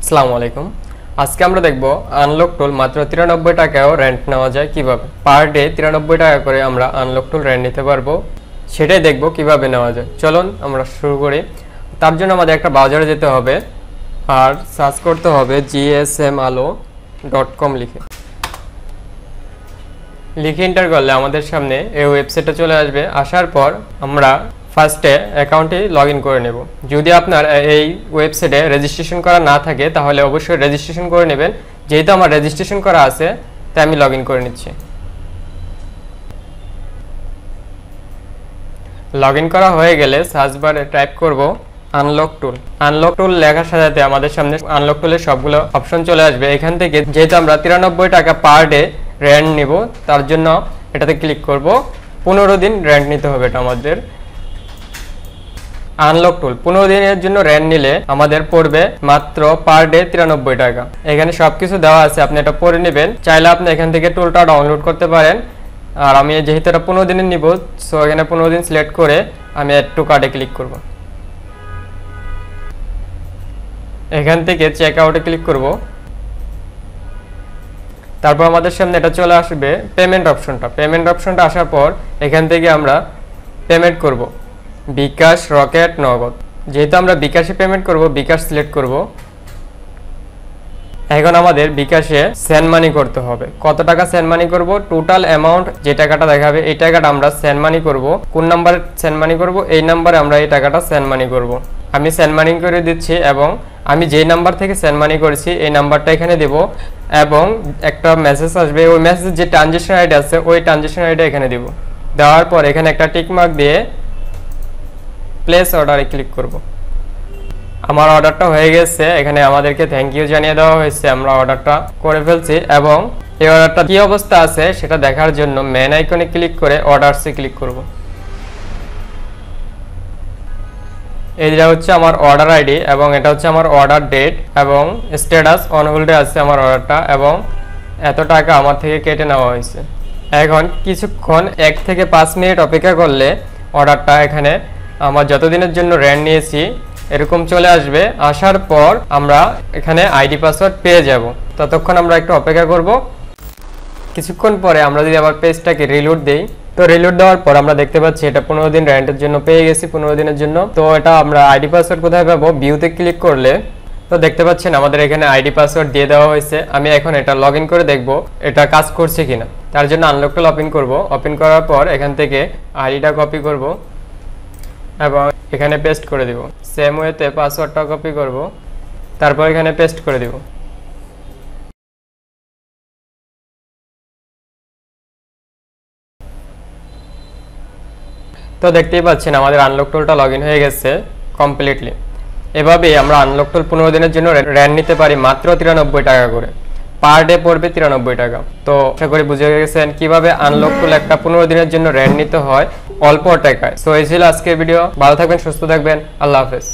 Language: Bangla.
আসসালামু আলাইকুম। আজকে আমরা দেখব আনলক টুল মাত্র 93 টাকায়ও রেন্ট নেওয়া যায় কিভাবে। পার ডে 93 টাকা করে আমরা আনলক টুল রেন্ট নিতে পারবো, সেটাই দেখব কিভাবে নেওয়া যায়। চলুন আমরা শুরু করি। তার জন্য আমাদের একটা ব্রাউজারে যেতে হবে আর সার্চ করতে হবে gsmalo.com লিখে এন্টার করলে আমাদের সামনে এই ওয়েবসাইটে চলে আসবে। আসার পর আমরা ফার্স্টে অ্যাকাউন্টে লগইন করে নেব। যদি আপনার এই ওয়েবসাইটে রেজিস্ট্রেশন করা না থাকে তাহলে অবশ্যই রেজিস্ট্রেশন করে নেবেন। যেহেতু আমার রেজিস্ট্রেশন করা আছে তাই আমি লগইন করে নিচ্ছি। লগইন করা হয়ে গেলে সার্চ বারে টাইপ করব আনলক টুল। আনলক টুল লেখার সাথে আমাদের সামনে আনলক টুলের সবগুলো অপশন চলে আসবে। এখান থেকে যেহেতু আমরা 93 টাকা পার ডে রেন্ট নিব তার জন্য এটাতে ক্লিক করব। 15 দিন রেন্ট নিতে হবে। এটা আমাদের আনলক টুল 15 দিনের জন্য রেন্ট নিলে আমাদের পড়বে মাত্র পার ডে 93 টাকা। এখানে সবকিছু দেওয়া আছে, আপনি এটা পড়ে নেবেন। চাইলে আপনি এখান থেকে টুলটা ডাউনলোড করতে পারেন। আর আমি যেহেতু এটা 15 দিনের নিব, সো এখানে 15 দিন সিলেক্ট করে আমি অ্যাড টু কার্ডে ক্লিক করব। এখান থেকে চেক আউটে ক্লিক করব। তারপর আমাদের সামনে এটা চলে আসবে পেমেন্ট অপশনটা। পেমেন্ট অপশনটা আসার পর এখান থেকে আমরা পেমেন্ট করব বিকাশ, রকেট, নগদ। যেহেতু আমরা বিকাশে পেমেন্ট করব, বিকাশ সিলেক্ট করব। এখন আমাদের বিকাশে সেন্ড মানি করতে হবে। কত টাকা সেন্ড মানি করব? টোটাল অ্যামাউন্ট যে টাকাটা দেখাবে এই টাকাটা আমরা সেন্ড মানি করব। কোন নাম্বারে সেন্ড মানি করব? এই নাম্বারে আমরা এই টাকাটা সেন্ড মানি করব। আমি সেন্ড মানি করে দিচ্ছি এবং আমি যেই নাম্বার থেকে সেন্ড মানি করেছি এই নাম্বারটা এখানে দেব এবং একটা মেসেজ আসবে। ওই মেসেজে যে ট্রানজ্যাকশন আইডি আছে ওই ট্রানজ্যাকশন আইডি এখানে দেব। দেওয়ার পর এখানে একটা টিক মার্ক দিয়ে প্লেস অর্ডারে ক্লিক করব। আমার অর্ডারটা হয়ে গেছে। এখানে আমাদেরকে থ্যাংক ইউ জানিয়ে দেওয়া হয়েছে, আমরা অর্ডারটা করে ফেলছি। এবং এই অর্ডারটা কি অবস্থা আছে সেটা দেখার জন্য মেন আইকনে ক্লিক করে অর্ডারসে ক্লিক করব। এইটা হচ্ছে আমার অর্ডার আইডি এবং এটা হচ্ছে আমার অর্ডার ডেট এবং স্ট্যাটাস অন হোল্ডে আছে আমার অর্ডারটা এবং এত টাকা আমার থেকে কেটে নেওয়া হয়েছে। এখন কিছুক্ষণ 1 থেকে 5 মিনিট অপেক্ষা করলে অর্ডারটা এখানে আমার যতদিনের জন্য রেন্ট নিয়েছি এরকম চলে আসবে। আসার পর আমরা এখানে আইডি পাসওয়ার্ড পেয়ে যাব। ততক্ষণ আমরা একটু অপেক্ষা করব। কিছুক্ষণ পরে আমরা যদি আবার পেজটাকে রিলোড দেই, তো রিলোড দেওয়ার পর আমরা দেখতে পাচ্ছি এটা 15 দিন রেন্টের জন্য পেয়ে গেছি, 15 দিনের জন্য। তো এটা আমরা আইডি পাসওয়ার্ড কোথায় পাবো? ভিউতে ক্লিক করলে তো দেখতে পাচ্ছেন আমাদের এখানে আইডি পাসওয়ার্ড দিয়ে দেওয়া হয়েছে। আমি এখন এটা লগইন করে দেখব এটা কাজ করছে কিনা। তার জন্য আনলক টুল ওপেন করব। ওপেন করার পর এখান থেকে আইডিটা কপি করব এবং এখানে পেস্ট করে দিব। সেম ওয়েতে পাসওয়ার্ডটা কপি করব, তারপর এখানে পেস্ট করে দিব। তো দেখতেই পাচ্ছেন আমাদের আনলক টুলটা লগইন হয়ে গেছে কমপ্লিটলি। এভাবেই আমরা আনলক টুল 15 দিনের জন্য রেন্ট নিতে পারি মাত্র 93 টাকা করে। পার ডে পড়বে 93 টাকা। তো আশা করি বুঝে গেছেন কিভাবে আনলক টুল একটা 15 দিনের জন্য রেন্ট নিতে হয় অল্প টাকায়। সো এই ছিল আজকের ভিডিও। ভালো থাকবেন, সুস্থ থাকবেন। আল্লাহ হাফেজ।